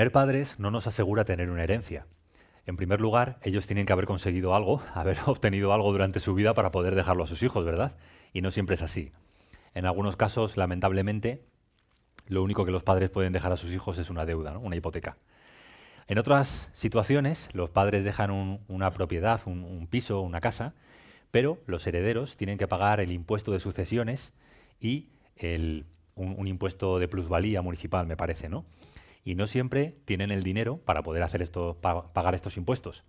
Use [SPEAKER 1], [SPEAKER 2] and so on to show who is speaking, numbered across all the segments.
[SPEAKER 1] Tener padres no nos asegura tener una herencia. En primer lugar, ellos tienen que haber conseguido algo, haber obtenido algo durante su vida para poder dejarlo a sus hijos, ¿verdad? Y no siempre es así. En algunos casos, lamentablemente, lo único que los padres pueden dejar a sus hijos es una deuda, ¿no? Una hipoteca. En otras situaciones, los padres dejan una propiedad, un piso, una casa, pero los herederos tienen que pagar el impuesto de sucesiones y un impuesto de plusvalía municipal, me parece, ¿no? Y no siempre tienen el dinero para poder hacer esto, pagar estos impuestos.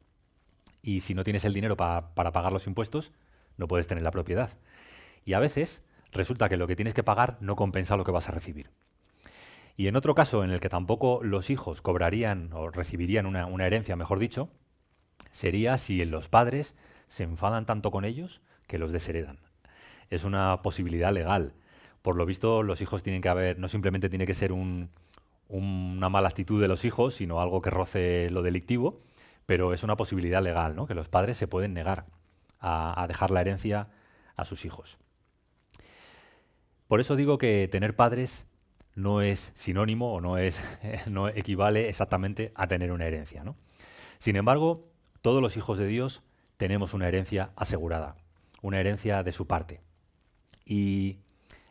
[SPEAKER 1] Y si no tienes el dinero para pagar los impuestos, no puedes tener la propiedad. Y a veces resulta que lo que tienes que pagar no compensa lo que vas a recibir. Y en otro caso en el que tampoco los hijos cobrarían o recibirían una herencia, mejor dicho, sería si los padres se enfadan tanto con ellos que los desheredan. Es una posibilidad legal. Por lo visto, los hijos tienen que haber, no simplemente tiene que ser una mala actitud de los hijos, sino algo que roce lo delictivo, pero es una posibilidad legal, ¿no? Que los padres se pueden negar a dejar la herencia a sus hijos. Por eso digo que tener padres no es sinónimo o no equivale exactamente a tener una herencia, ¿no? Sin embargo, todos los hijos de Dios tenemos una herencia asegurada, una herencia de su parte. Y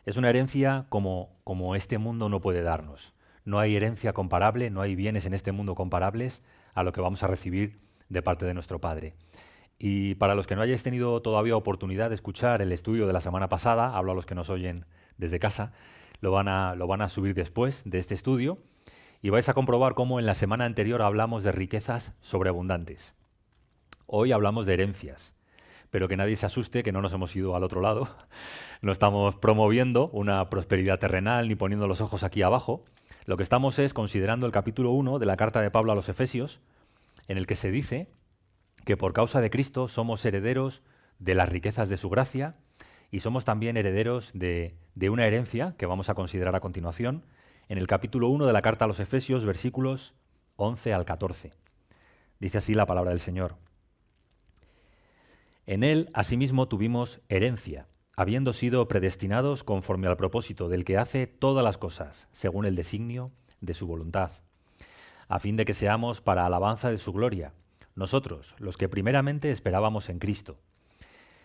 [SPEAKER 1] es una herencia como este mundo no puede darnos. No hay herencia comparable, no hay bienes en este mundo comparables a lo que vamos a recibir de parte de nuestro Padre. Y para los que no hayáis tenido todavía oportunidad de escuchar el estudio de la semana pasada, hablo a los que nos oyen desde casa, lo van a subir después de este estudio y vais a comprobar cómo en la semana anterior hablamos de riquezas sobreabundantes. Hoy hablamos de herencias, pero que nadie se asuste que no nos hemos ido al otro lado. No estamos promoviendo una prosperidad terrenal ni poniendo los ojos aquí abajo. Lo que estamos es considerando el capítulo 1 de la carta de Pablo a los Efesios, en el que se dice que por causa de Cristo somos herederos de las riquezas de su gracia y somos también herederos de una herencia que vamos a considerar a continuación, en el capítulo 1 de la carta a los Efesios, versículos 11 al 14. Dice así la palabra del Señor. En él, asimismo, tuvimos herencia, habiendo sido predestinados conforme al propósito del que hace todas las cosas, según el designio de su voluntad, a fin de que seamos para alabanza de su gloria, nosotros, los que primeramente esperábamos en Cristo.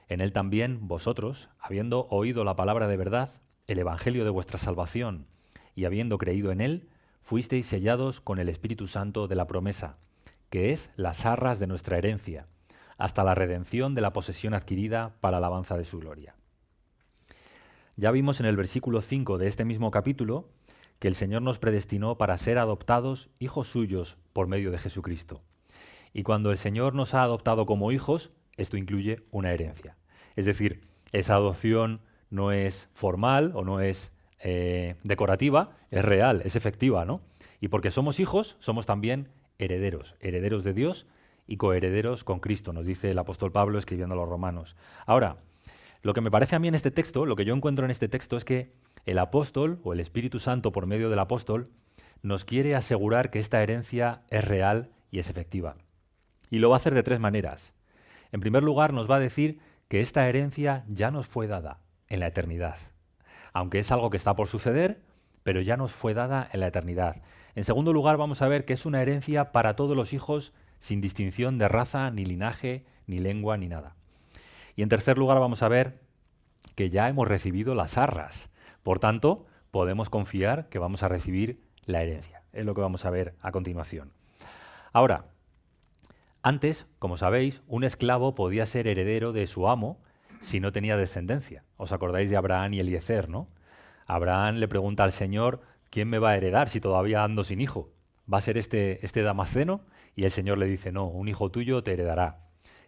[SPEAKER 1] En él también vosotros, habiendo oído la palabra de verdad, el evangelio de vuestra salvación, y habiendo creído en él, fuisteis sellados con el Espíritu Santo de la promesa, que es las arras de nuestra herencia, hasta la redención de la posesión adquirida para alabanza de su gloria. Ya vimos en el versículo 5 de este mismo capítulo que el Señor nos predestinó para ser adoptados hijos suyos por medio de Jesucristo. Y cuando el Señor nos ha adoptado como hijos, esto incluye una herencia. Es decir, esa adopción no es formal o no es decorativa, es real, es efectiva, ¿no? Y porque somos hijos, somos también herederos, herederos de Dios y coherederos con Cristo, nos dice el apóstol Pablo escribiendo a los romanos. Ahora, lo que me parece a mí en este texto, lo que yo encuentro en este texto es que el apóstol o el Espíritu Santo por medio del apóstol nos quiere asegurar que esta herencia es real y es efectiva. Y lo va a hacer de tres maneras. En primer lugar, nos va a decir que esta herencia ya nos fue dada en la eternidad, aunque es algo que está por suceder, pero ya nos fue dada en la eternidad. En segundo lugar, vamos a ver que es una herencia para todos los hijos sin distinción de raza, ni linaje, ni lengua, ni nada. Y en tercer lugar, vamos a ver que ya hemos recibido las arras. Por tanto, podemos confiar que vamos a recibir la herencia. Es lo que vamos a ver a continuación. Ahora, antes, como sabéis, un esclavo podía ser heredero de su amo si no tenía descendencia. ¿Os acordáis de Abraham y Eliezer, no? Abraham le pregunta al Señor, ¿quién me va a heredar si todavía ando sin hijo? ¿Va a ser este Damasceno? Y el Señor le dice, no, un hijo tuyo te heredará.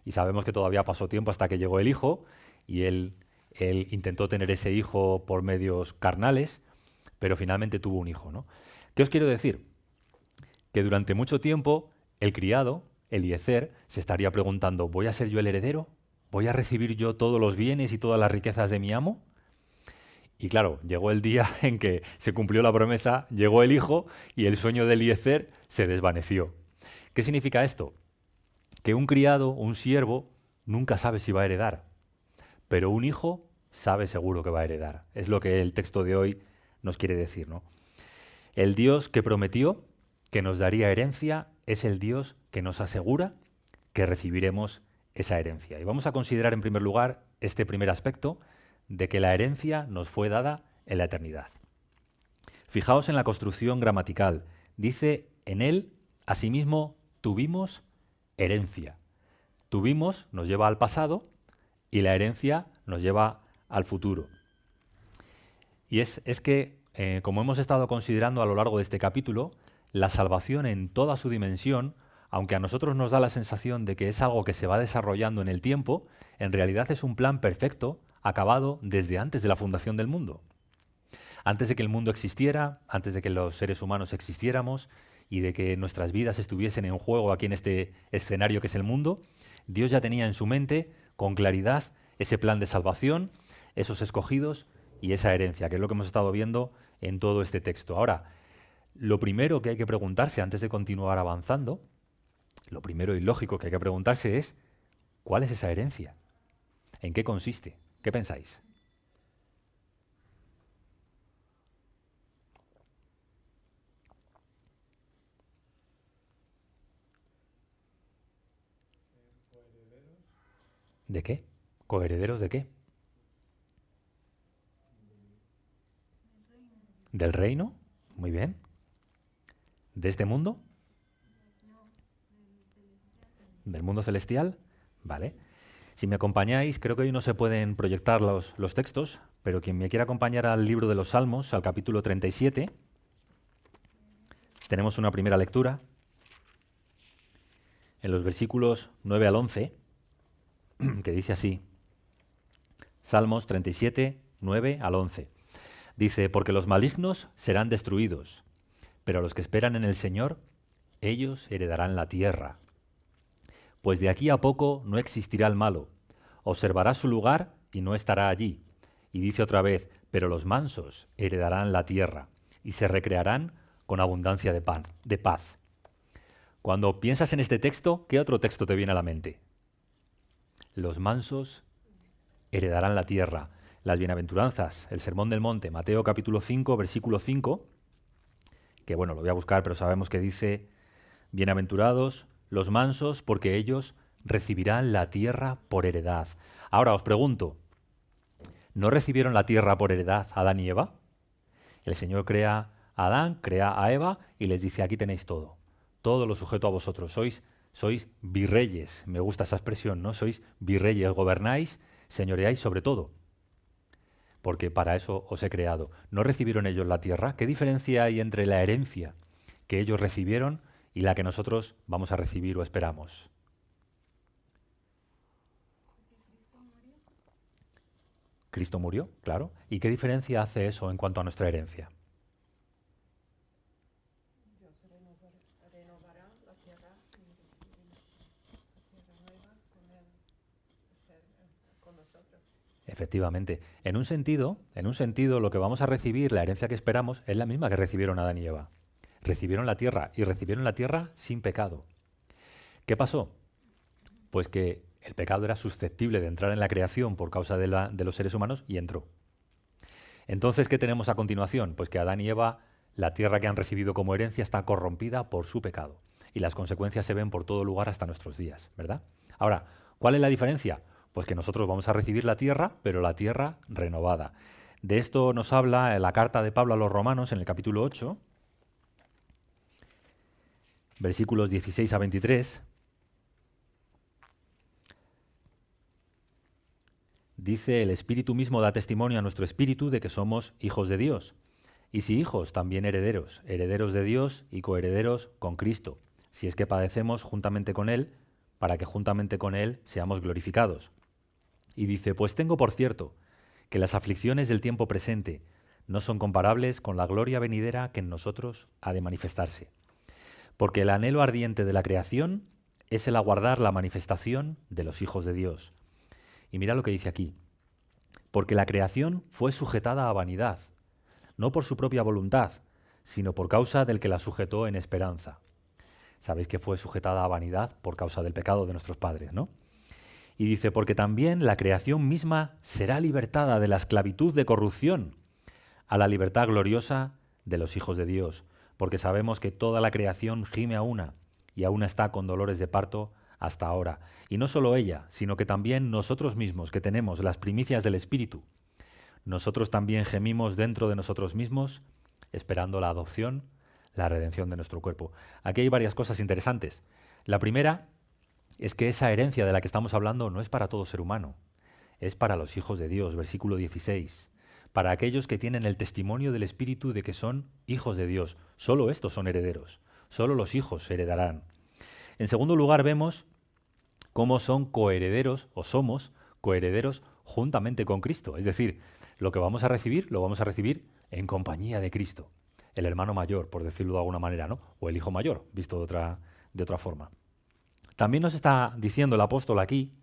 [SPEAKER 1] Y sabemos que todavía pasó tiempo hasta que llegó el hijo y él intentó tener ese hijo por medios carnales, pero finalmente tuvo un hijo, ¿no? ¿Qué os quiero decir? Que durante mucho tiempo el criado, Eliezer, se estaría preguntando, ¿voy a ser yo el heredero? ¿Voy a recibir yo todos los bienes y todas las riquezas de mi amo? Y claro, llegó el día en que se cumplió la promesa, llegó el hijo y el sueño de Eliezer se desvaneció. ¿Qué significa esto? Que un criado, un siervo, nunca sabe si va a heredar, pero un hijo sabe seguro que va a heredar. Es lo que el texto de hoy nos quiere decir, ¿no? El Dios que prometió que nos daría herencia es el Dios que nos asegura que recibiremos esa herencia. Y vamos a considerar en primer lugar este primer aspecto de que la herencia nos fue dada en la eternidad. Fijaos en la construcción gramatical. Dice, en él, asimismo, tuvimos herencia. Tuvimos nos lleva al pasado y la herencia nos lleva al futuro. Y es que, como hemos estado considerando a lo largo de este capítulo, la salvación en toda su dimensión, aunque a nosotros nos da la sensación de que es algo que se va desarrollando en el tiempo, en realidad es un plan perfecto, acabado desde antes de la fundación del mundo. Antes de que el mundo existiera, antes de que los seres humanos existiéramos y de que nuestras vidas estuviesen en juego aquí en este escenario que es el mundo, Dios ya tenía en su mente, con claridad, ese plan de salvación, esos escogidos y esa herencia, que es lo que hemos estado viendo en todo este texto. Ahora, lo primero que hay que preguntarse antes de continuar avanzando, lo primero y lógico que hay que preguntarse es, ¿cuál es esa herencia? ¿En qué consiste? ¿Qué pensáis? ¿De qué? ¿Coherederos de qué? ¿Del reino? Muy bien. ¿De este mundo? ¿Del mundo celestial? Vale. Si me acompañáis, creo que hoy no se pueden proyectar los textos, pero quien me quiera acompañar al libro de los Salmos, al capítulo 37, tenemos una primera lectura en los versículos 9 al 11, que dice así. Salmos 37, 9 al 11. Dice, porque los malignos serán destruidos, pero los que esperan en el Señor, ellos heredarán la tierra. Pues de aquí a poco no existirá el malo, observará su lugar y no estará allí. Y dice otra vez, pero los mansos heredarán la tierra y se recrearán con abundancia de paz. Cuando piensas en este texto, ¿qué otro texto te viene a la mente? Los mansos heredarán la tierra. Las bienaventuranzas, el Sermón del Monte, Mateo capítulo 5, versículo 5, que bueno, lo voy a buscar, pero sabemos que dice, bienaventurados los mansos, porque ellos recibirán la tierra por heredad. Ahora os pregunto, ¿no recibieron la tierra por heredad Adán y Eva? El Señor crea a Adán, crea a Eva y les dice, aquí tenéis todo. Todo lo sujeto a vosotros. Sois virreyes. Me gusta esa expresión, ¿no? Sois virreyes, gobernáis, señoreáis sobre todo. Porque para eso os he creado. ¿No recibieron ellos la tierra? ¿Qué diferencia hay entre la herencia que ellos recibieron y la que nosotros vamos a recibir o esperamos? Cristo murió, claro. ¿Y qué diferencia hace eso en cuanto a nuestra herencia?
[SPEAKER 2] Dios renovará la tierra nueva con nosotros.
[SPEAKER 1] Efectivamente. En un sentido, lo que vamos a recibir, la herencia que esperamos, es la misma que recibieron Adán y Eva. Recibieron la tierra y recibieron la tierra sin pecado. ¿Qué pasó? Pues que el pecado era susceptible de entrar en la creación por causa de los seres humanos y entró. Entonces, ¿qué tenemos a continuación? Pues que Adán y Eva, la tierra que han recibido como herencia, está corrompida por su pecado. Y las consecuencias se ven por todo lugar hasta nuestros días, ¿verdad? Ahora, ¿cuál es la diferencia? Pues que nosotros vamos a recibir la tierra, pero la tierra renovada. De esto nos habla la carta de Pablo a los Romanos en el capítulo 8, versículos 16 a 23. Dice, el Espíritu mismo da testimonio a nuestro espíritu de que somos hijos de Dios. Y si hijos, también herederos, herederos de Dios y coherederos con Cristo, si es que padecemos juntamente con Él, para que juntamente con Él seamos glorificados. Y dice, pues tengo por cierto que las aflicciones del tiempo presente no son comparables con la gloria venidera que en nosotros ha de manifestarse. Porque el anhelo ardiente de la creación es el aguardar la manifestación de los hijos de Dios. Y mira lo que dice aquí. Porque la creación fue sujetada a vanidad, no por su propia voluntad, sino por causa del que la sujetó en esperanza. Sabéis que fue sujetada a vanidad por causa del pecado de nuestros padres, ¿no? Y dice, porque también la creación misma será libertada de la esclavitud de corrupción a la libertad gloriosa de los hijos de Dios. porque sabemos que toda la creación gime a una y aún está con dolores de parto hasta ahora. Y no solo ella, sino que también nosotros mismos, que tenemos las primicias del Espíritu, nosotros también gemimos dentro de nosotros mismos, esperando la adopción, la redención de nuestro cuerpo. Aquí hay varias cosas interesantes. La primera es que esa herencia de la que estamos hablando no es para todo ser humano, es para los hijos de Dios, versículo 16. Para aquellos que tienen el testimonio del Espíritu de que son hijos de Dios. Solo estos son herederos, solo los hijos heredarán. En segundo lugar, vemos cómo son coherederos, o somos coherederos juntamente con Cristo. Es decir, lo que vamos a recibir, lo vamos a recibir en compañía de Cristo. El hermano mayor, por decirlo de alguna manera, ¿no? O el hijo mayor, visto de otra forma. También nos está diciendo el apóstol aquí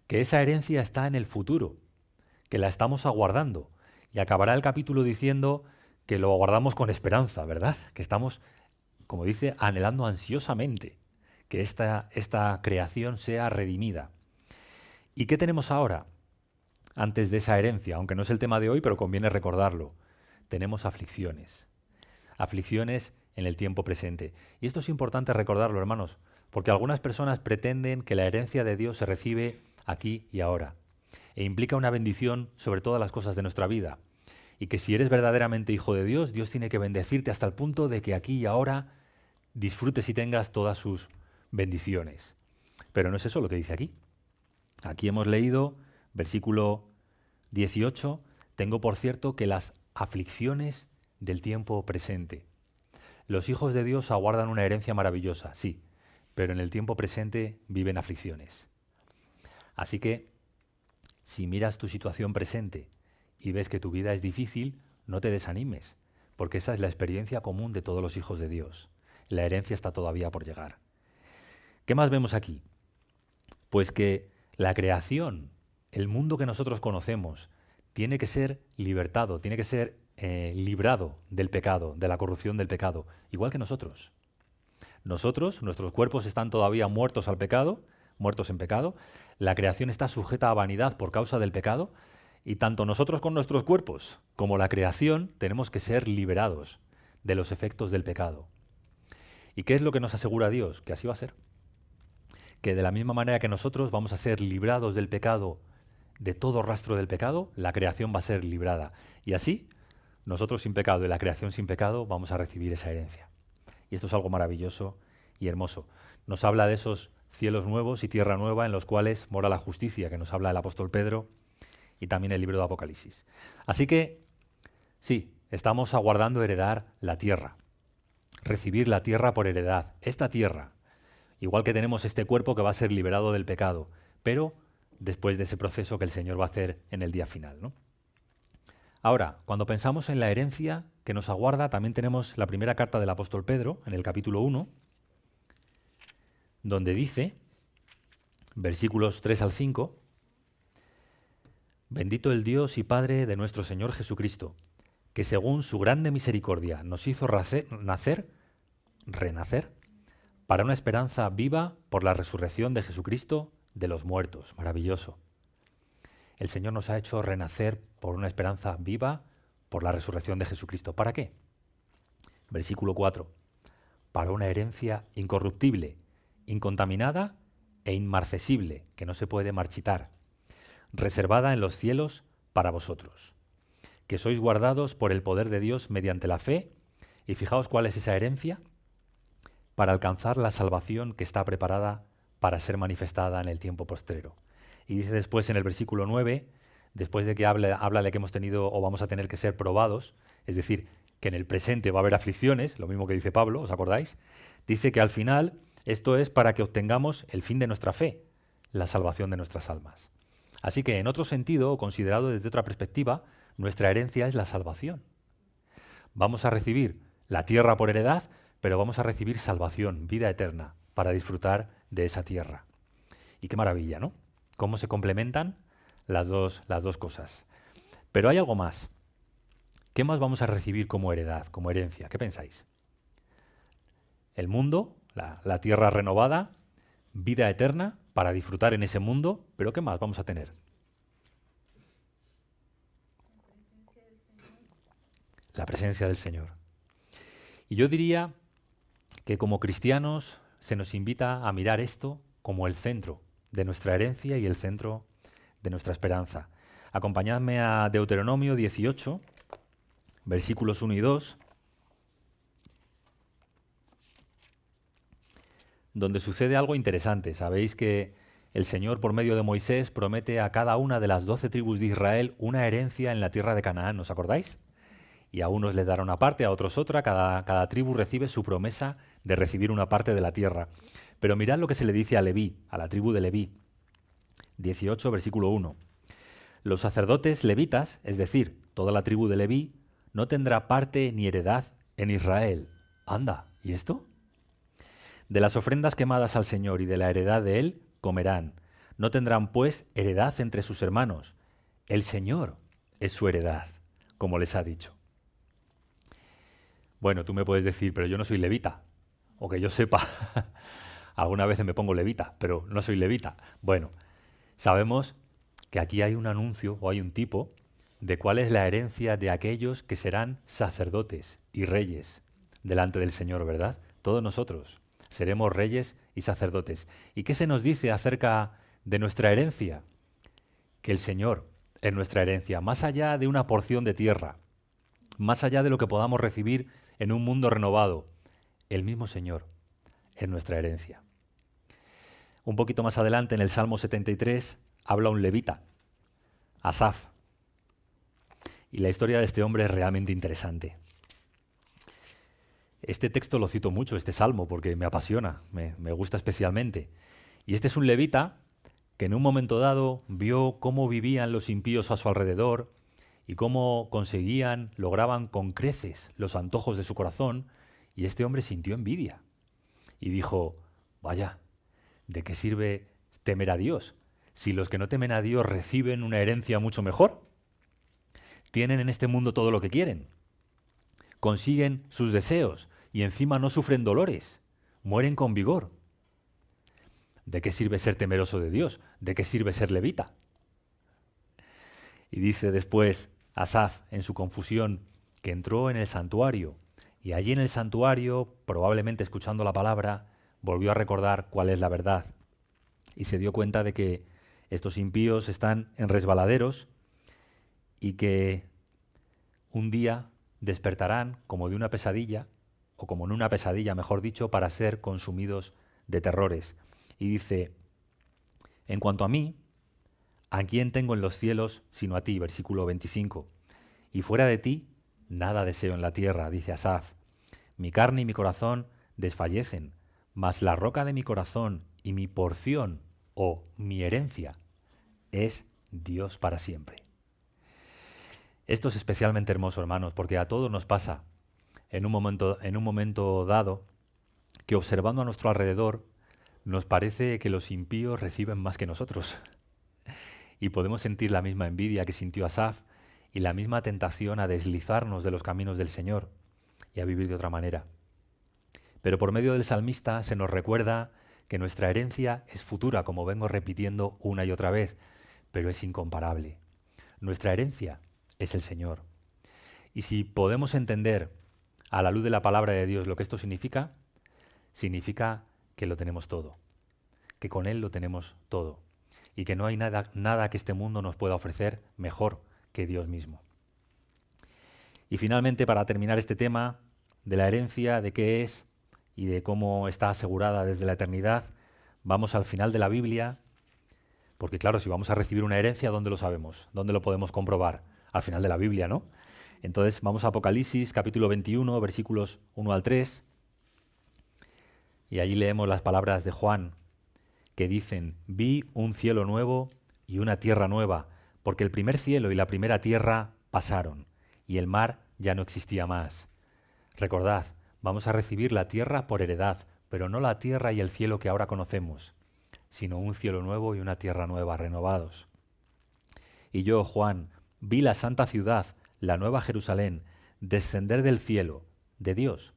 [SPEAKER 1] que esa herencia está en el futuro, que la estamos aguardando. Y acabará el capítulo diciendo que lo aguardamos con esperanza, ¿verdad? Que estamos, como dice, anhelando ansiosamente que esta creación sea redimida. ¿Y qué tenemos ahora? Antes de esa herencia, aunque no es el tema de hoy, pero conviene recordarlo. Tenemos aflicciones. Aflicciones en el tiempo presente. Y esto es importante recordarlo, hermanos, porque algunas personas pretenden que la herencia de Dios se recibe aquí y ahora, e implica una bendición sobre todas las cosas de nuestra vida, y que si eres verdaderamente hijo de Dios, Dios tiene que bendecirte hasta el punto de que aquí y ahora disfrutes y tengas todas sus bendiciones. Pero no es eso lo que dice aquí. Aquí hemos leído, versículo 18, tengo por cierto que las aflicciones del tiempo presente. Los hijos de Dios aguardan una herencia maravillosa, sí, pero en el tiempo presente viven aflicciones. Así que, si miras tu situación presente y ves que tu vida es difícil, no te desanimes, porque esa es la experiencia común de todos los hijos de Dios. La herencia está todavía por llegar. ¿Qué más vemos aquí? Pues que la creación, el mundo que nosotros conocemos, tiene que ser libertado, tiene que ser librado del pecado, de la corrupción del pecado, igual que nosotros. Nosotros, nuestros cuerpos están todavía muertos al pecado, muertos en pecado. La creación está sujeta a vanidad por causa del pecado. Y tanto nosotros con nuestros cuerpos como la creación tenemos que ser liberados de los efectos del pecado. ¿Y qué es lo que nos asegura Dios? Que así va a ser. Que de la misma manera que nosotros vamos a ser librados del pecado, de todo rastro del pecado, la creación va a ser librada. Y así, nosotros sin pecado y la creación sin pecado vamos a recibir esa herencia. Y esto es algo maravilloso y hermoso. Nos habla de esos cielos nuevos y tierra nueva en los cuales mora la justicia, que nos habla el apóstol Pedro y también el libro de Apocalipsis. Así que, sí, estamos aguardando heredar la tierra, recibir la tierra por heredad, esta tierra, igual que tenemos este cuerpo que va a ser liberado del pecado, pero después de ese proceso que el Señor va a hacer en el día final, ¿no? Ahora, cuando pensamos en la herencia que nos aguarda, también tenemos la primera carta del apóstol Pedro, en el capítulo 1, donde dice, versículos 3 al 5, bendito el Dios y Padre de nuestro Señor Jesucristo, que según su grande misericordia nos hizo renacer, para una esperanza viva por la resurrección de Jesucristo de los muertos. Maravilloso. El Señor nos ha hecho renacer por una esperanza viva por la resurrección de Jesucristo. ¿Para qué? Versículo 4. Para una herencia incorruptible, incontaminada e inmarcesible, que no se puede marchitar, reservada en los cielos para vosotros, que sois guardados por el poder de Dios mediante la fe, y fijaos cuál es esa herencia, para alcanzar la salvación que está preparada para ser manifestada en el tiempo postrero. Y dice después en el versículo 9, después de que habla de que hemos tenido o vamos a tener que ser probados, es decir, que en el presente va a haber aflicciones, lo mismo que dice Pablo, ¿os acordáis? Dice que al final esto es para que obtengamos el fin de nuestra fe, la salvación de nuestras almas. Así que en otro sentido, o considerado desde otra perspectiva, nuestra herencia es la salvación. Vamos a recibir la tierra por heredad, pero vamos a recibir salvación, vida eterna, para disfrutar de esa tierra. Y qué maravilla, ¿no? Cómo se complementan las dos cosas. Pero hay algo más. ¿Qué más vamos a recibir como heredad, como herencia? ¿Qué pensáis? El mundo, la tierra renovada, vida eterna para disfrutar en ese mundo, pero ¿qué más vamos a tener? La presencia del Señor. Y yo diría que como cristianos se nos invita a mirar esto como el centro de nuestra herencia y el centro de nuestra esperanza. Acompañadme a Deuteronomio 18, versículos 1 y 2, donde sucede algo interesante. Sabéis que el Señor, por medio de Moisés, promete a cada una de las 12 tribus de Israel una herencia en la tierra de Canaán, ¿os acordáis? Y a unos les dará una parte, a otros otra, cada tribu recibe su promesa de recibir una parte de la tierra. Pero mirad lo que se le dice a Leví, a la tribu de Leví. 18, versículo 1. Los sacerdotes levitas, es decir, toda la tribu de Leví, no tendrá parte ni heredad en Israel. Anda, ¿y esto? De las ofrendas quemadas al Señor y de la heredad de Él comerán. No tendrán, pues, heredad entre sus hermanos. El Señor es su heredad, como les ha dicho. Bueno, tú me puedes decir, pero yo no soy levita. O que yo sepa, alguna vez me pongo levita, pero no soy levita. Bueno, sabemos que aquí hay un anuncio o hay un tipo de cuál es la herencia de aquellos que serán sacerdotes y reyes delante del Señor, ¿verdad? Todos nosotros seremos reyes y sacerdotes. ¿Y qué se nos dice acerca de nuestra herencia? Que el Señor es nuestra herencia, más allá de una porción de tierra, más allá de lo que podamos recibir en un mundo renovado. El mismo Señor es nuestra herencia. Un poquito más adelante, en el Salmo 73, habla un levita, Asaf. Y la historia de este hombre es realmente interesante. Este texto lo cito mucho, este salmo, porque me apasiona, me gusta especialmente. Y este es un levita que en un momento dado vio cómo vivían los impíos a su alrededor y cómo lograban con creces los antojos de su corazón, y este hombre sintió envidia. Y dijo, vaya, ¿de qué sirve temer a Dios si los que no temen a Dios reciben una herencia mucho mejor? Tienen en este mundo todo lo que quieren. Consiguen sus deseos y encima no sufren dolores, mueren con vigor. ¿De qué sirve ser temeroso de Dios? ¿De qué sirve ser levita? Y dice después Asaf, en su confusión, que entró en el santuario y allí en el santuario, probablemente escuchando la palabra, volvió a recordar cuál es la verdad y se dio cuenta de que estos impíos están en resbaladeros y que un día despertarán como de una pesadilla, o como en una pesadilla, mejor dicho, para ser consumidos de terrores. Y dice, en cuanto a mí, ¿a quién tengo en los cielos sino a ti? Versículo 25. Y fuera de ti, nada deseo en la tierra, dice Asaf. Mi carne y mi corazón desfallecen, mas la roca de mi corazón y mi porción o mi herencia es Dios para siempre. Esto es especialmente hermoso, hermanos, porque a todos nos pasa en un momento dado que observando a nuestro alrededor nos parece que los impíos reciben más que nosotros. Y podemos sentir la misma envidia que sintió Asaf y la misma tentación a deslizarnos de los caminos del Señor y a vivir de otra manera. Pero por medio del salmista se nos recuerda que nuestra herencia es futura, como vengo repitiendo una y otra vez, pero es incomparable. Nuestra herencia es el Señor. Y si podemos entender a la luz de la palabra de Dios lo que esto significa, significa que lo tenemos todo, que con Él lo tenemos todo y que no hay nada que este mundo nos pueda ofrecer mejor que Dios mismo. Y finalmente, para terminar este tema de la herencia, de qué es y de cómo está asegurada desde la eternidad, vamos al final de la Biblia, porque claro, si vamos a recibir una herencia, ¿dónde lo sabemos? ¿Dónde lo podemos comprobar? Al final de la Biblia, ¿no? Entonces vamos a Apocalipsis, capítulo 21, versículos 1 al 3, y allí leemos las palabras de Juan, que dicen, vi un cielo nuevo y una tierra nueva, porque el primer cielo y la primera tierra pasaron, y el mar ya no existía más. Recordad, vamos a recibir la tierra por heredad, pero no la tierra y el cielo que ahora conocemos, sino un cielo nuevo y una tierra nueva, renovados. Y yo, Juan, vi la santa ciudad, la nueva Jerusalén, descender del cielo, de Dios,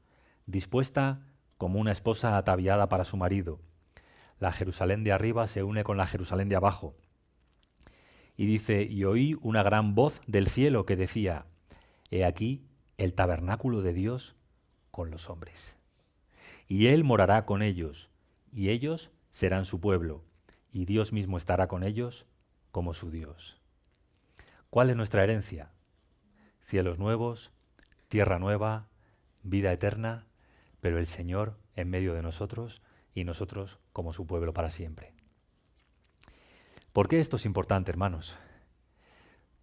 [SPEAKER 1] dispuesta como una esposa ataviada para su marido. La Jerusalén de arriba se une con la Jerusalén de abajo. Y dice, y oí una gran voz del cielo que decía, he aquí el tabernáculo de Dios con los hombres. Y Él morará con ellos, y ellos serán su pueblo, y Dios mismo estará con ellos como su Dios. ¿Cuál es nuestra herencia? Cielos nuevos, tierra nueva, vida eterna, pero el Señor en medio de nosotros y nosotros como su pueblo para siempre. ¿Por qué esto es importante, hermanos?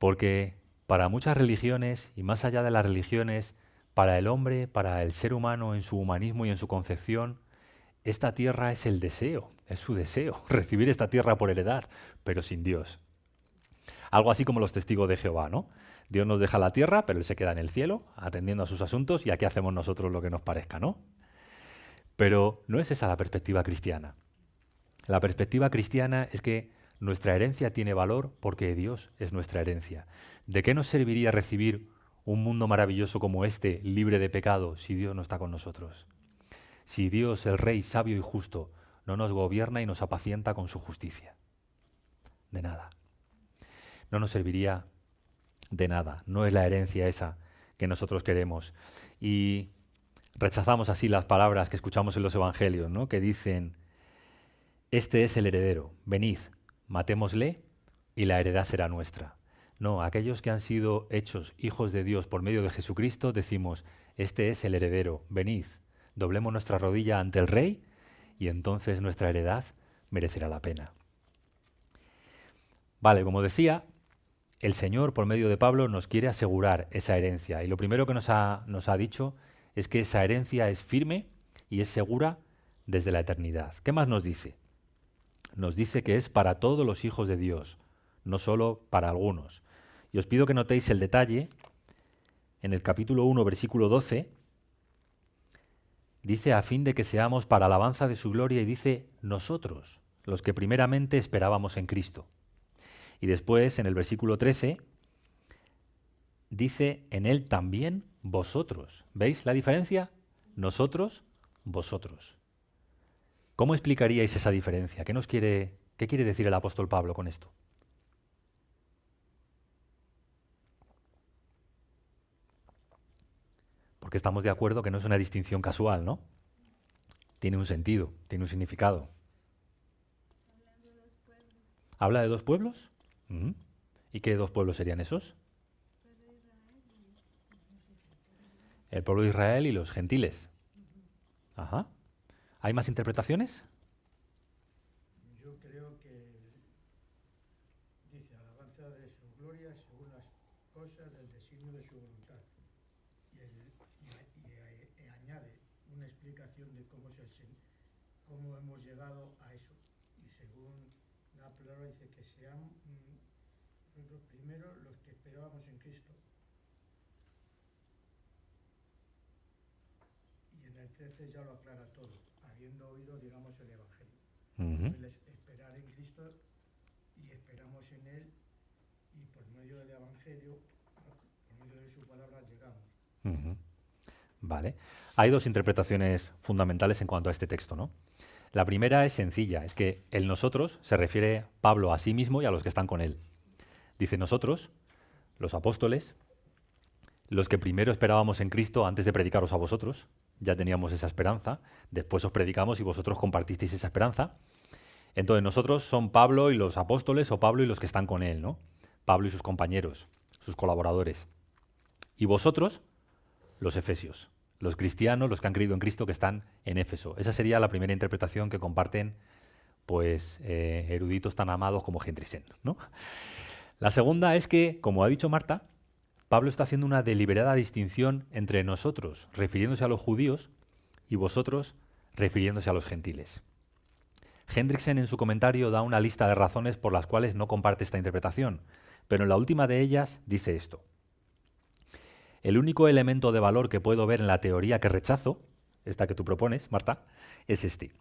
[SPEAKER 1] Porque para muchas religiones, y más allá de las religiones, para el hombre, para el ser humano en su humanismo y en su concepción, esta tierra es el deseo, es su deseo, recibir esta tierra por heredad, pero sin Dios. Algo así como los testigos de Jehová, ¿no? Dios nos deja la tierra, pero Él se queda en el cielo, atendiendo a sus asuntos, y aquí hacemos nosotros lo que nos parezca, ¿no? Pero no es esa la perspectiva cristiana. La perspectiva cristiana es que nuestra herencia tiene valor porque Dios es nuestra herencia. ¿De qué nos serviría recibir un mundo maravilloso como este, libre de pecado, si Dios no está con nosotros? Si Dios, el Rey sabio y justo, no nos gobierna y nos apacienta con su justicia. De nada. No nos serviría de nada. No es la herencia esa que nosotros queremos. Y rechazamos así las palabras que escuchamos en los evangelios, ¿no? Que dicen, este es el heredero, venid, matémosle y la heredad será nuestra. No, aquellos que han sido hechos hijos de Dios por medio de Jesucristo, decimos, este es el heredero, venid, doblemos nuestra rodilla ante el Rey y entonces nuestra heredad merecerá la pena. Vale, como decía, el Señor, por medio de Pablo, nos quiere asegurar esa herencia. Y lo primero que nos ha dicho es que esa herencia es firme y es segura desde la eternidad. ¿Qué más nos dice? Nos dice que es para todos los hijos de Dios, no solo para algunos. Y os pido que notéis el detalle. En el capítulo 1, versículo 12, dice, a fin de que seamos para alabanza de su gloria, y dice, nosotros, los que primeramente esperábamos en Cristo. Y después, en el versículo 13, dice, en él también vosotros. ¿Veis la diferencia? Nosotros, vosotros. ¿Cómo explicaríais esa diferencia? ¿Qué quiere decir el apóstol Pablo con esto? Porque estamos de acuerdo que no es una distinción casual, ¿no? Tiene un sentido, tiene un significado. ¿Habla de dos pueblos? ¿Y qué dos pueblos serían esos? El pueblo de Israel y los gentiles. Ajá. ¿Hay más interpretaciones?
[SPEAKER 3] Yo creo que dice alabanza de su gloria según las cosas del designio de su voluntad. Y añade una explicación de cómo hemos llegado a eso. Y según la palabra dice que sean los primeros los que esperábamos en Cristo. Y en el 13 ya lo aclara todo, habiendo oído, digamos, el Evangelio. El esperar en Cristo y esperamos en Él y por medio del Evangelio, por medio de su palabra, llegamos.
[SPEAKER 1] Vale. Hay dos interpretaciones fundamentales en cuanto a este texto, ¿no? La primera es sencilla, es que el nosotros se refiere Pablo a sí mismo y a los que están con él. Dice nosotros, los apóstoles, los que primero esperábamos en Cristo antes de predicaros a vosotros, ya teníamos esa esperanza, después os predicamos y vosotros compartisteis esa esperanza. Entonces nosotros son Pablo y los apóstoles o Pablo y los que están con él, ¿no? Pablo y sus compañeros, sus colaboradores. Y vosotros, los efesios, los cristianos, los que han creído en Cristo que están en Éfeso. Esa sería la primera interpretación que comparten pues, eruditos tan amados como Hendriksen, ¿no? La segunda es que, como ha dicho Marta, Pablo está haciendo una deliberada distinción entre nosotros, refiriéndose a los judíos, y vosotros, refiriéndose a los gentiles. Hendriksen en su comentario da una lista de razones por las cuales no comparte esta interpretación, pero en la última de ellas dice esto. El único elemento de valor que puedo ver en la teoría que rechazo, esta que tú propones, Marta, es este.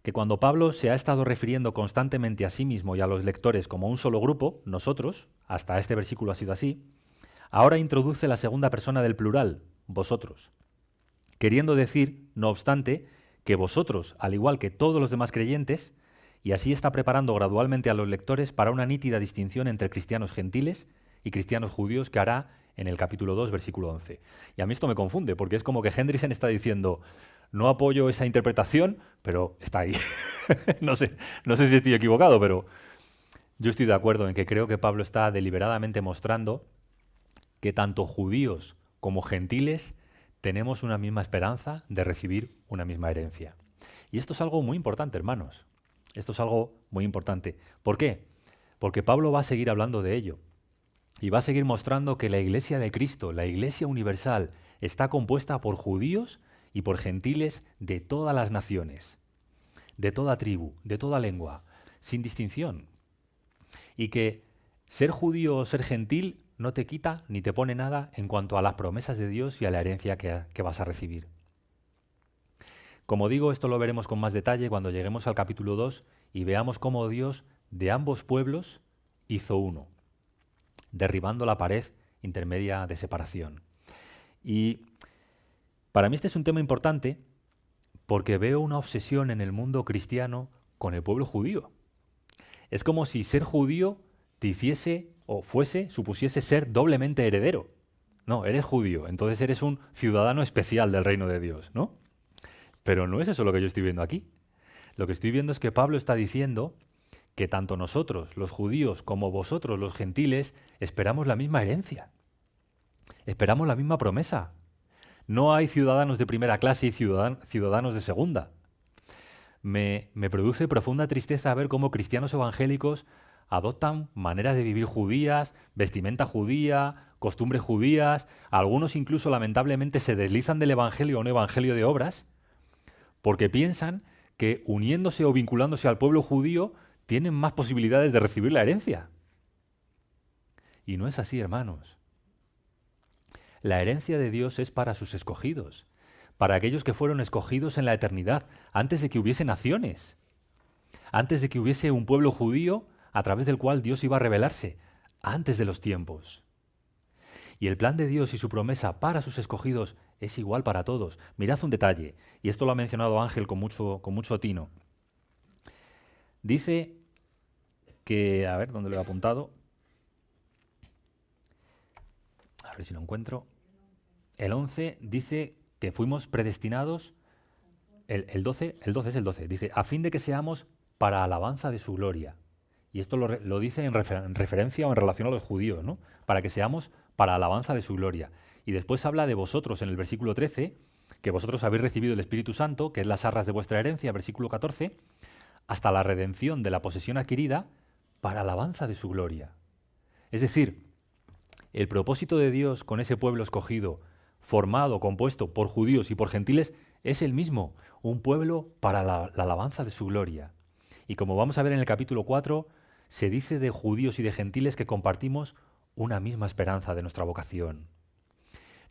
[SPEAKER 1] Que cuando Pablo se ha estado refiriendo constantemente a sí mismo y a los lectores como un solo grupo, nosotros, hasta este versículo ha sido así, ahora introduce la segunda persona del plural, vosotros, queriendo decir, no obstante, que vosotros, al igual que todos los demás creyentes, y así está preparando gradualmente a los lectores para una nítida distinción entre cristianos gentiles y cristianos judíos que hará en el capítulo 2, versículo 11. Y a mí esto me confunde, porque es como que Hendriksen está diciendo, no apoyo esa interpretación, pero está ahí. no sé si estoy equivocado, pero yo estoy de acuerdo en que creo que Pablo está deliberadamente mostrando que tanto judíos como gentiles tenemos una misma esperanza de recibir una misma herencia. Y esto es algo muy importante, hermanos. Esto es algo muy importante. ¿Por qué? Porque Pablo va a seguir hablando de ello. Y va a seguir mostrando que la Iglesia de Cristo, la Iglesia universal, está compuesta por judíos y por gentiles de todas las naciones, de toda tribu, de toda lengua, sin distinción. Y que ser judío o ser gentil no te quita ni te pone nada en cuanto a las promesas de Dios y a la herencia que vas a recibir. Como digo, esto lo veremos con más detalle cuando lleguemos al capítulo 2 y veamos cómo Dios de ambos pueblos hizo uno, derribando la pared intermedia de separación. Y para mí este es un tema importante porque veo una obsesión en el mundo cristiano con el pueblo judío. Es como si ser judío te hiciese o supusiese ser doblemente heredero. No, eres judío, entonces eres un ciudadano especial del reino de Dios, ¿no? Pero no es eso lo que yo estoy viendo aquí. Lo que estoy viendo es que Pablo está diciendo que tanto nosotros, los judíos, como vosotros, los gentiles, esperamos la misma herencia. Esperamos la misma promesa. No hay ciudadanos de primera clase y ciudadanos de segunda. Me produce profunda tristeza ver cómo cristianos evangélicos adoptan maneras de vivir judías, vestimenta judía, costumbres judías. Algunos incluso lamentablemente se deslizan del evangelio a un evangelio de obras porque piensan que uniéndose o vinculándose al pueblo judío tienen más posibilidades de recibir la herencia. Y no es así, hermanos. La herencia de Dios es para sus escogidos, para aquellos que fueron escogidos en la eternidad, antes de que hubiese naciones, antes de que hubiese un pueblo judío a través del cual Dios iba a revelarse, antes de los tiempos. Y el plan de Dios y su promesa para sus escogidos es igual para todos. Mirad un detalle, y esto lo ha mencionado Ángel con mucho tino. Dice que, a ver, ¿dónde lo he apuntado? A ver si lo encuentro. El 11 dice que fuimos predestinados, el 12 es el 12, dice, a fin de que seamos para alabanza de su gloria. Y esto lo dice en referencia o en relación a los judíos, ¿no? Para que seamos para alabanza de su gloria. Y después habla de vosotros en el versículo 13, que vosotros habéis recibido el Espíritu Santo, que es las arras de vuestra herencia, versículo 14, hasta la redención de la posesión adquirida para alabanza de su gloria. Es decir, el propósito de Dios con ese pueblo escogido, formado, compuesto por judíos y por gentiles, es el mismo, un pueblo para la alabanza de su gloria. Y como vamos a ver en el capítulo 4, se dice de judíos y de gentiles que compartimos una misma esperanza de nuestra vocación.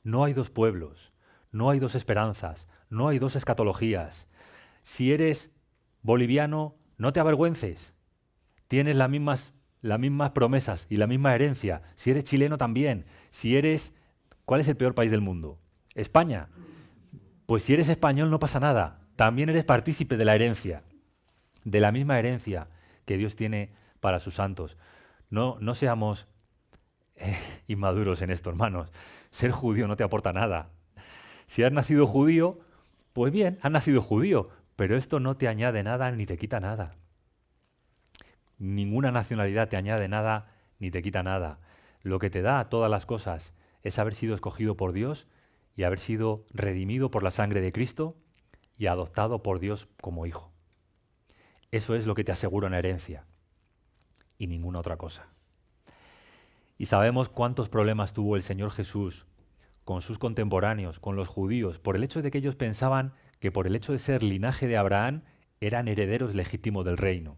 [SPEAKER 1] No hay dos pueblos, no hay dos esperanzas, no hay dos escatologías. Si eres boliviano, no te avergüences. Tienes las mismas promesas y la misma herencia. Si eres chileno también. ¿Cuál es el peor país del mundo? España. Pues si eres español no pasa nada. También eres partícipe de la herencia, de la misma herencia que Dios tiene para sus santos. No seamos inmaduros en esto, hermanos. Ser judío no te aporta nada. Si has nacido judío, pues bien, has nacido judío, pero esto no te añade nada ni te quita nada. Ninguna nacionalidad te añade nada ni te quita nada. Lo que te da todas las cosas es haber sido escogido por Dios y haber sido redimido por la sangre de Cristo y adoptado por Dios como hijo. Eso es lo que te asegura una herencia y ninguna otra cosa. Y sabemos cuántos problemas tuvo el Señor Jesús con sus contemporáneos, con los judíos, por el hecho de que ellos pensaban que por el hecho de ser linaje de Abraham eran herederos legítimos del reino.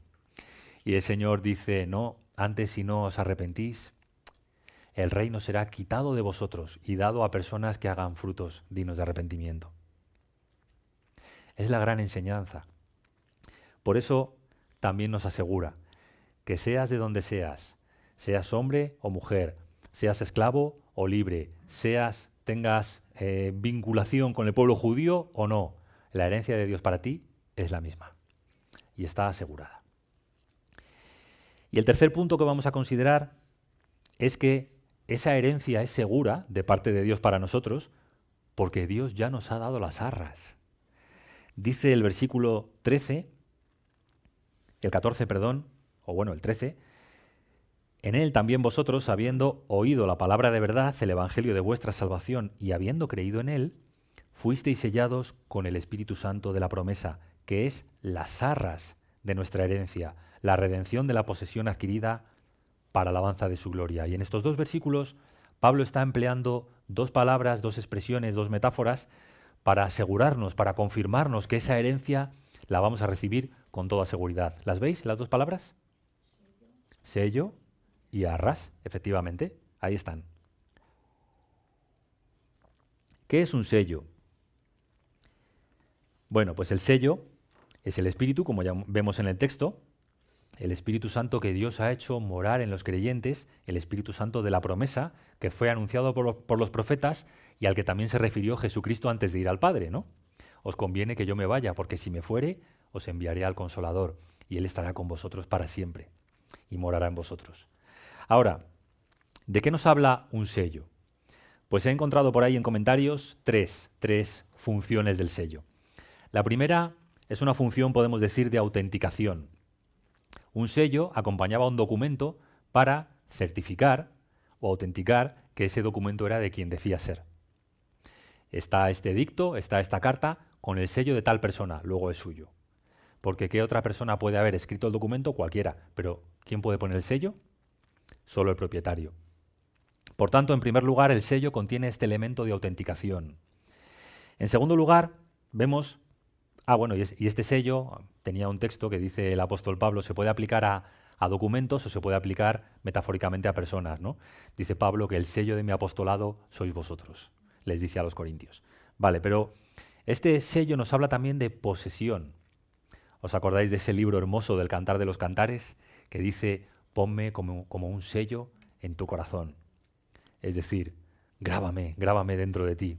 [SPEAKER 1] Y el Señor dice, no, antes si no os arrepentís, el reino será quitado de vosotros y dado a personas que hagan frutos dignos de arrepentimiento. Es la gran enseñanza. Por eso también nos asegura que seas de donde seas hombre o mujer, seas esclavo o libre, tengas vinculación con el pueblo judío o no, la herencia de Dios para ti es la misma y está asegurada. Y el tercer punto que vamos a considerar es que esa herencia es segura de parte de Dios para nosotros porque Dios ya nos ha dado las arras. Dice el versículo 13, el 14, perdón, o bueno, el 13, en él también vosotros, habiendo oído la palabra de verdad, el evangelio de vuestra salvación, y habiendo creído en él, fuisteis sellados con el Espíritu Santo de la promesa, que es las arras de nuestra herencia, la redención de la posesión adquirida para alabanza de su gloria. Y en estos dos versículos, Pablo está empleando dos palabras, dos expresiones, dos metáforas, para asegurarnos, para confirmarnos que esa herencia la vamos a recibir con toda seguridad. ¿Las veis, las dos palabras? Sello y arras, efectivamente, ahí están. ¿Qué es un sello? Bueno, pues el sello es el Espíritu, como ya vemos en el texto, el Espíritu Santo que Dios ha hecho morar en los creyentes, el Espíritu Santo de la promesa, que fue anunciado por los profetas y al que también se refirió Jesucristo antes de ir al Padre, ¿no? Os conviene que yo me vaya, porque si me fuere, os enviaré al Consolador, y Él estará con vosotros para siempre, y morará en vosotros. Ahora, ¿de qué nos habla un sello? Pues he encontrado por ahí en comentarios tres funciones del sello. La primera es una función, podemos decir, de autenticación. Un sello acompañaba a un documento para certificar o autenticar que ese documento era de quien decía ser. Está este edicto, está esta carta con el sello de tal persona, luego es suyo. Porque ¿qué otra persona puede haber escrito el documento? Cualquiera. Pero ¿quién puede poner el sello? Solo el propietario. Por tanto, en primer lugar, el sello contiene este elemento de autenticación. En segundo lugar, vemos... y este sello tenía un texto que dice el apóstol Pablo, se puede aplicar a documentos o se puede aplicar metafóricamente a personas, ¿no? Dice Pablo que el sello de mi apostolado sois vosotros, les dice a los corintios. Vale, pero este sello nos habla también de posesión. ¿Os acordáis de ese libro hermoso del Cantar de los Cantares que dice, ponme como un sello en tu corazón? Es decir, grábame dentro de ti.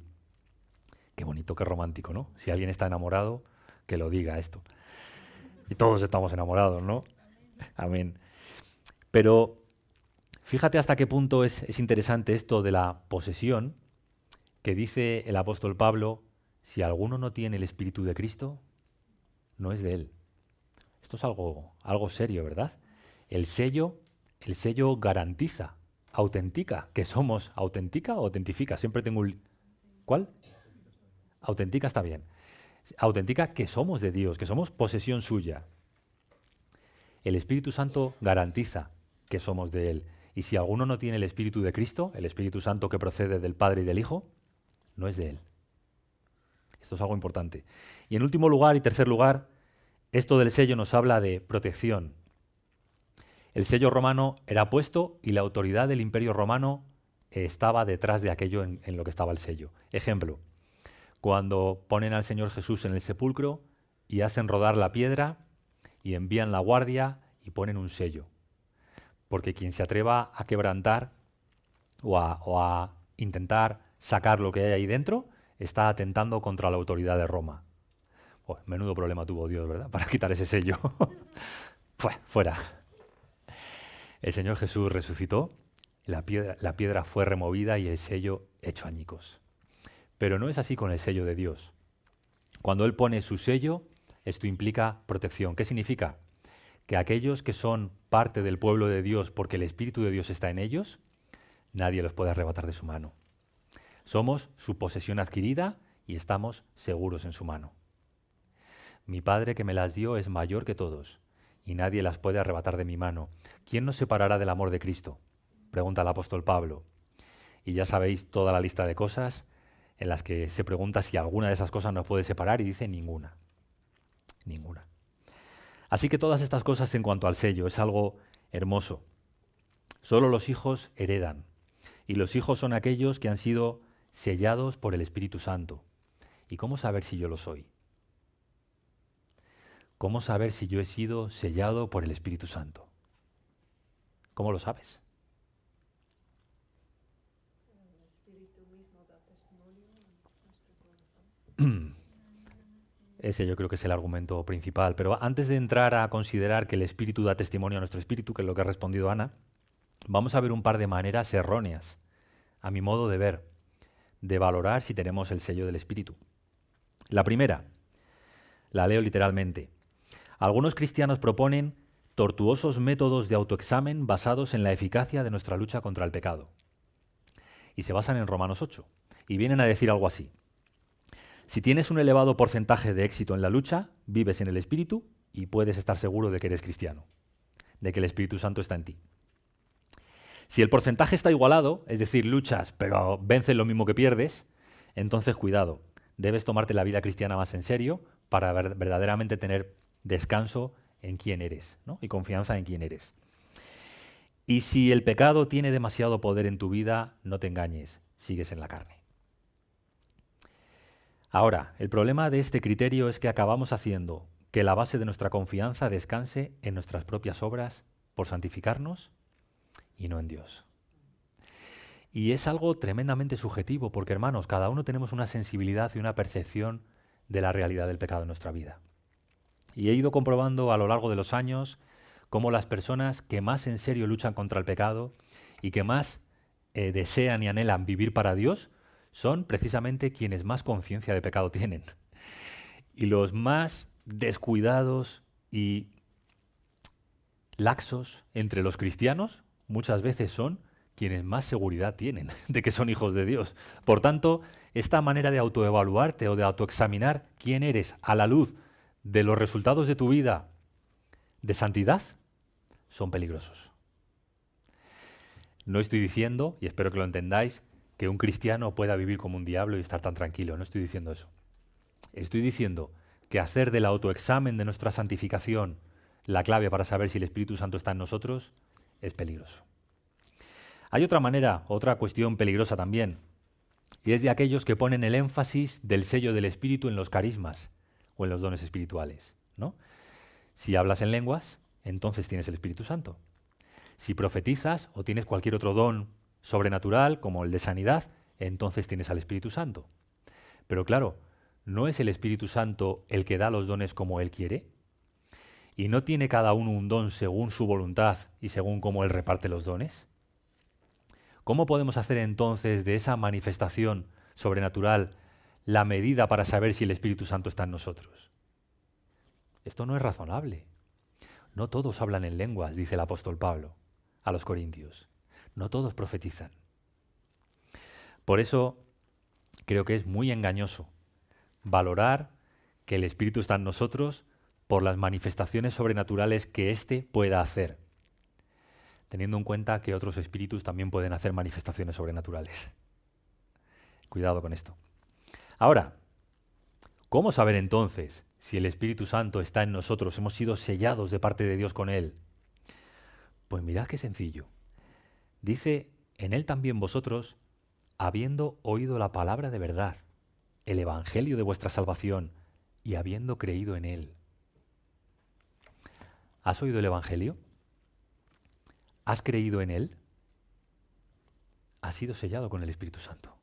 [SPEAKER 1] Qué bonito, qué romántico, ¿no? Si alguien está enamorado, que lo diga esto. Y todos estamos enamorados, ¿no? Amén. Pero fíjate hasta qué punto es interesante esto de la posesión, que dice el apóstol Pablo, si alguno no tiene el Espíritu de Cristo, no es de él. Esto es algo serio, ¿verdad? El sello garantiza, autentica, que somos, autentica o autentifica. Siempre tengo un... ¿Cuál? Autentica está bien. Autentica que somos de Dios, que somos posesión suya. El Espíritu Santo garantiza que somos de Él. Y si alguno no tiene el Espíritu de Cristo, el Espíritu Santo que procede del Padre y del Hijo, no es de Él. Esto es algo importante. Y en último lugar y tercer lugar, esto del sello nos habla de protección. El sello romano era puesto y la autoridad del Imperio Romano estaba detrás de aquello en lo que estaba el sello. Ejemplo, cuando ponen al Señor Jesús en el sepulcro y hacen rodar la piedra y envían la guardia y ponen un sello. Porque quien se atreva a quebrantar o a intentar sacar lo que hay ahí dentro está atentando contra la autoridad de Roma. Menudo problema tuvo Dios, ¿verdad? Para quitar ese sello. Fuera. El Señor Jesús resucitó, la piedra fue removida y el sello hecho añicos. Pero no es así con el sello de Dios. Cuando Él pone su sello, esto implica protección. ¿Qué significa? Que aquellos que son parte del pueblo de Dios porque el Espíritu de Dios está en ellos, nadie los puede arrebatar de su mano. Somos su posesión adquirida y estamos seguros en su mano. Mi Padre que me las dio es mayor que todos y nadie las puede arrebatar de mi mano. ¿Quién nos separará del amor de Cristo? Pregunta el apóstol Pablo. Y ya sabéis toda la lista de cosas en las que se pregunta si alguna de esas cosas nos puede separar y dice ninguna. Ninguna. Así que todas estas cosas en cuanto al sello es algo hermoso. Solo los hijos heredan y los hijos son aquellos que han sido sellados por el Espíritu Santo. ¿Y cómo saber si yo lo soy? ¿Cómo saber si yo he sido sellado por el Espíritu Santo? ¿Cómo lo sabes?
[SPEAKER 2] El Espíritu mismo da testimonio en nuestro corazón.
[SPEAKER 1] Ese yo creo que es el argumento principal. Pero antes de entrar a considerar que el Espíritu da testimonio a nuestro espíritu, que es lo que ha respondido Ana, vamos a ver un par de maneras erróneas, a mi modo de ver, de valorar si tenemos el sello del Espíritu. La primera, la leo literalmente. Algunos cristianos proponen tortuosos métodos de autoexamen basados en la eficacia de nuestra lucha contra el pecado. Y se basan en Romanos 8. Y vienen a decir algo así. Si tienes un elevado porcentaje de éxito en la lucha, vives en el Espíritu y puedes estar seguro de que eres cristiano, de que el Espíritu Santo está en ti. Si el porcentaje está igualado, es decir, luchas pero vences lo mismo que pierdes, entonces cuidado, debes tomarte la vida cristiana más en serio para verdaderamente tener descanso en quién eres, ¿no? Y confianza en quién eres. Y si el pecado tiene demasiado poder en tu vida, no te engañes, sigues en la carne. Ahora, el problema de este criterio es que acabamos haciendo que la base de nuestra confianza descanse en nuestras propias obras por santificarnos y no en Dios. Y es algo tremendamente subjetivo porque, hermanos, cada uno tenemos una sensibilidad y una percepción de la realidad del pecado en nuestra vida. Y he ido comprobando a lo largo de los años cómo las personas que más en serio luchan contra el pecado y que más desean y anhelan vivir para Dios son precisamente quienes más conciencia de pecado tienen. Y los más descuidados y laxos entre los cristianos muchas veces son quienes más seguridad tienen de que son hijos de Dios. Por tanto, esta manera de autoevaluarte o de autoexaminar quién eres a la luz de los resultados de tu vida de santidad son peligrosos. No estoy diciendo, y espero que lo entendáis, que un cristiano pueda vivir como un diablo y estar tan tranquilo. No estoy diciendo eso. Estoy diciendo que hacer del autoexamen de nuestra santificación la clave para saber si el Espíritu Santo está en nosotros es peligroso. Hay otra manera, otra cuestión peligrosa también, y es de aquellos que ponen el énfasis del sello del Espíritu en los carismas o en los dones espirituales, ¿no? Si hablas en lenguas, entonces tienes el Espíritu Santo. Si profetizas o tienes cualquier otro don sobrenatural, como el de sanidad, entonces tienes al Espíritu Santo. Pero claro, ¿no es el Espíritu Santo el que da los dones como Él quiere? ¿Y no tiene cada uno un don según su voluntad y según cómo Él reparte los dones? ¿Cómo podemos hacer entonces de esa manifestación sobrenatural la medida para saber si el Espíritu Santo está en nosotros? Esto no es razonable. No todos hablan en lenguas, dice el apóstol Pablo a los corintios. No todos profetizan. Por eso creo que es muy engañoso valorar que el Espíritu está en nosotros por las manifestaciones sobrenaturales que éste pueda hacer, teniendo en cuenta que otros espíritus también pueden hacer manifestaciones sobrenaturales. Cuidado con esto. Ahora, ¿cómo saber entonces si el Espíritu Santo está en nosotros? Hemos sido sellados de parte de Dios con Él. Pues mirad qué sencillo. Dice, en Él también vosotros, habiendo oído la palabra de verdad, el evangelio de vuestra salvación, y habiendo creído en Él. ¿Has oído el evangelio? ¿Has creído en Él? Has sido sellado con el Espíritu Santo.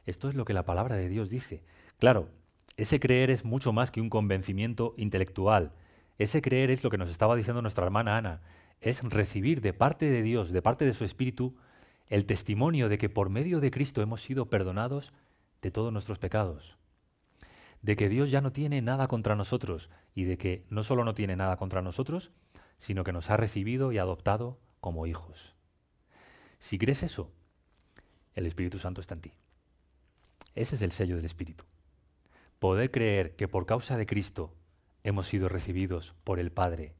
[SPEAKER 1] Esto es lo que la palabra de Dios dice. Claro, ese creer es mucho más que un convencimiento intelectual. Ese creer es lo que nos estaba diciendo nuestra hermana Ana. Es recibir de parte de Dios, de parte de su Espíritu, el testimonio de que por medio de Cristo hemos sido perdonados de todos nuestros pecados. De que Dios ya no tiene nada contra nosotros y de que no solo no tiene nada contra nosotros, sino que nos ha recibido y adoptado como hijos. Si crees eso, el Espíritu Santo está en ti. Ese es el sello del Espíritu. Poder creer que por causa de Cristo hemos sido recibidos por el Padre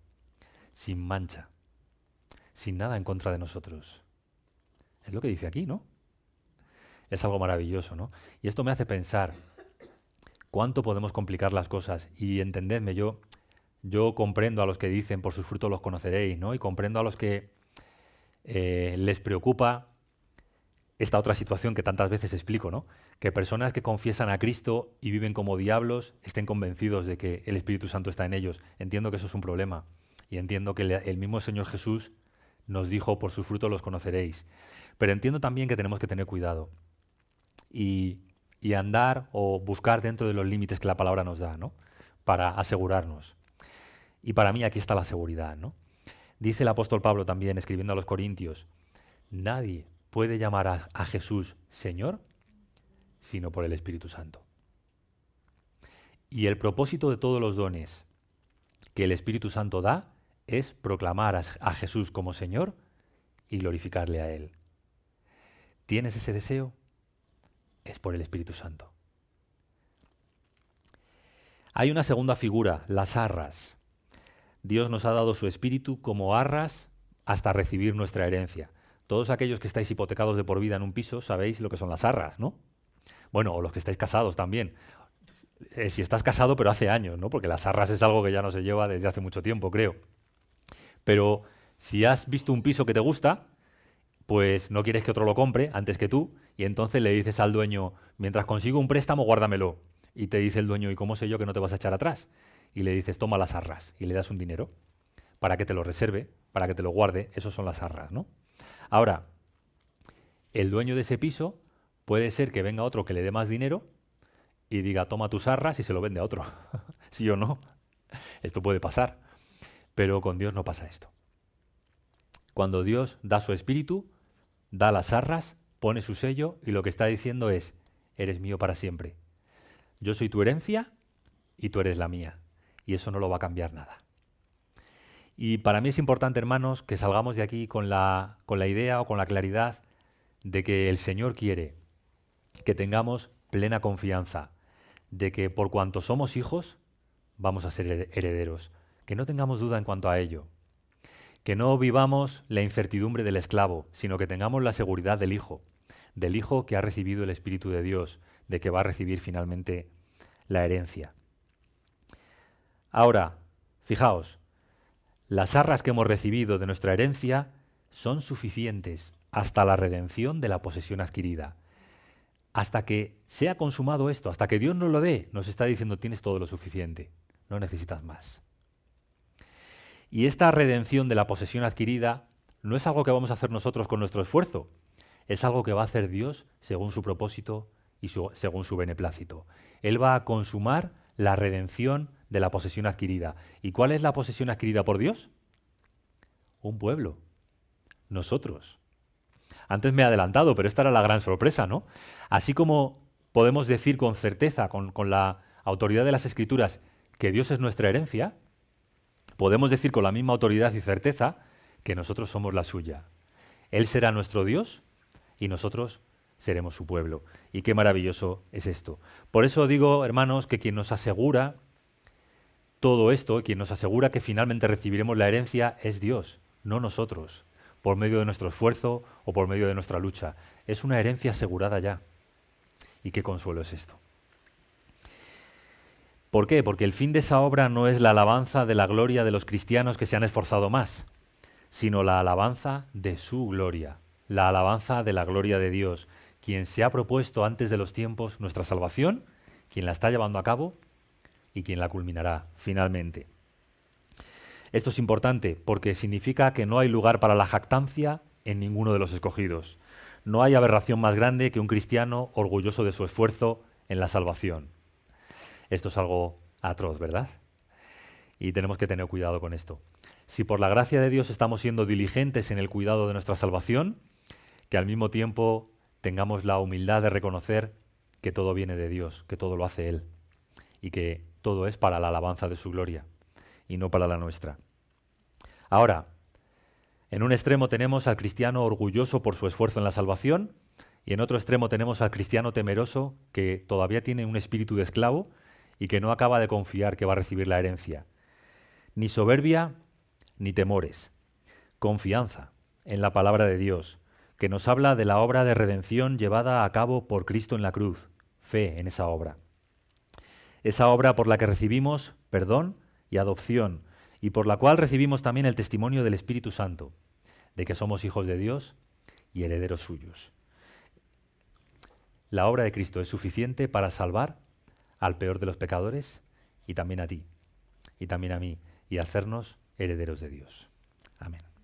[SPEAKER 1] sin mancha, sin nada en contra de nosotros. Es lo que dice aquí, ¿no? Es algo maravilloso, ¿no? Y esto me hace pensar cuánto podemos complicar las cosas. Y entendedme, yo comprendo a los que dicen por sus frutos los conoceréis, ¿no? Y comprendo a los que les preocupa esta otra situación que tantas veces explico, ¿no? Que personas que confiesan a Cristo y viven como diablos estén convencidos de que el Espíritu Santo está en ellos. Entiendo que eso es un problema. Y entiendo que el mismo Señor Jesús nos dijo, por sus frutos los conoceréis. Pero entiendo también que tenemos que tener cuidado y andar o buscar dentro de los límites que la palabra nos da, ¿no? Para asegurarnos. Y para mí aquí está la seguridad, ¿no? Dice el apóstol Pablo también, escribiendo a los Corintios, nadie puede llamar a Jesús Señor sino por el Espíritu Santo. Y el propósito de todos los dones que el Espíritu Santo da es proclamar a Jesús como Señor y glorificarle a Él. ¿Tienes ese deseo? Es por el Espíritu Santo. Hay una segunda figura, las arras. Dios nos ha dado su Espíritu como arras hasta recibir nuestra herencia. Todos aquellos que estáis hipotecados de por vida en un piso sabéis lo que son las arras, ¿no? Bueno, o los que estáis casados también. Si estás casado, pero hace años, ¿no? Porque las arras es algo que ya no se lleva desde hace mucho tiempo, creo. Pero si has visto un piso que te gusta, pues no quieres que otro lo compre antes que tú, y entonces le dices al dueño, mientras consigo un préstamo, guárdamelo. Y te dice el dueño, ¿y cómo sé yo que no te vas a echar atrás? Y le dices, toma las arras, y le das un dinero para que te lo reserve, para que te lo guarde. Esos son las arras, ¿no? Ahora, el dueño de ese piso puede ser que venga otro que le dé más dinero y diga, toma tus arras y se lo vende a otro. ¿Sí o no? Esto puede pasar. Pero con Dios no pasa esto. Cuando Dios da su espíritu, da las arras, pone su sello y lo que está diciendo es, eres mío para siempre. Yo soy tu herencia y tú eres la mía. Y eso no lo va a cambiar nada. Y para mí es importante, hermanos, que salgamos de aquí con la idea o con la claridad de que el Señor quiere que tengamos plena confianza de que por cuanto somos hijos, vamos a ser herederos. Que no tengamos duda en cuanto a ello. Que no vivamos la incertidumbre del esclavo, sino que tengamos la seguridad del hijo que ha recibido el Espíritu de Dios, de que va a recibir finalmente la herencia. Ahora, fijaos, las arras que hemos recibido de nuestra herencia son suficientes hasta la redención de la posesión adquirida. Hasta que sea consumado esto, hasta que Dios nos lo dé, nos está diciendo tienes todo lo suficiente, no necesitas más. Y esta redención de la posesión adquirida no es algo que vamos a hacer nosotros con nuestro esfuerzo, es algo que va a hacer Dios según su propósito y según su beneplácito. Él va a consumar la redención de la posesión adquirida. ¿Y cuál es la posesión adquirida por Dios? Un pueblo, nosotros. Antes me he adelantado, pero esta era la gran sorpresa, ¿no? Así como podemos decir con certeza, con la autoridad de las Escrituras, que Dios es nuestra herencia, podemos decir con la misma autoridad y certeza que nosotros somos la suya. Él será nuestro Dios y nosotros seremos su pueblo. Y qué maravilloso es esto. Por eso digo, hermanos, que quien nos asegura todo esto, quien nos asegura que finalmente recibiremos la herencia, es Dios, no nosotros, por medio de nuestro esfuerzo o por medio de nuestra lucha. Es una herencia asegurada ya. Y qué consuelo es esto. ¿Por qué? Porque el fin de esa obra no es la alabanza de la gloria de los cristianos que se han esforzado más, sino la alabanza de su gloria, la alabanza de la gloria de Dios, quien se ha propuesto antes de los tiempos nuestra salvación, quien la está llevando a cabo y quien la culminará finalmente. Esto es importante porque significa que no hay lugar para la jactancia en ninguno de los escogidos. No hay aberración más grande que un cristiano orgulloso de su esfuerzo en la salvación. Esto es algo atroz, ¿verdad? Y tenemos que tener cuidado con esto. Si por la gracia de Dios estamos siendo diligentes en el cuidado de nuestra salvación, que al mismo tiempo tengamos la humildad de reconocer que todo viene de Dios, que todo lo hace Él y que todo es para la alabanza de su gloria y no para la nuestra. Ahora, en un extremo tenemos al cristiano orgulloso por su esfuerzo en la salvación y en otro extremo tenemos al cristiano temeroso que todavía tiene un espíritu de esclavo y que no acaba de confiar que va a recibir la herencia. Ni soberbia ni temores. Confianza en la palabra de Dios, que nos habla de la obra de redención llevada a cabo por Cristo en la cruz. Fe en esa obra. Esa obra por la que recibimos perdón y adopción, y por la cual recibimos también el testimonio del Espíritu Santo, de que somos hijos de Dios y herederos suyos. La obra de Cristo es suficiente para salvar al peor de los pecadores y también a ti, y también a mí, y hacernos herederos de Dios. Amén.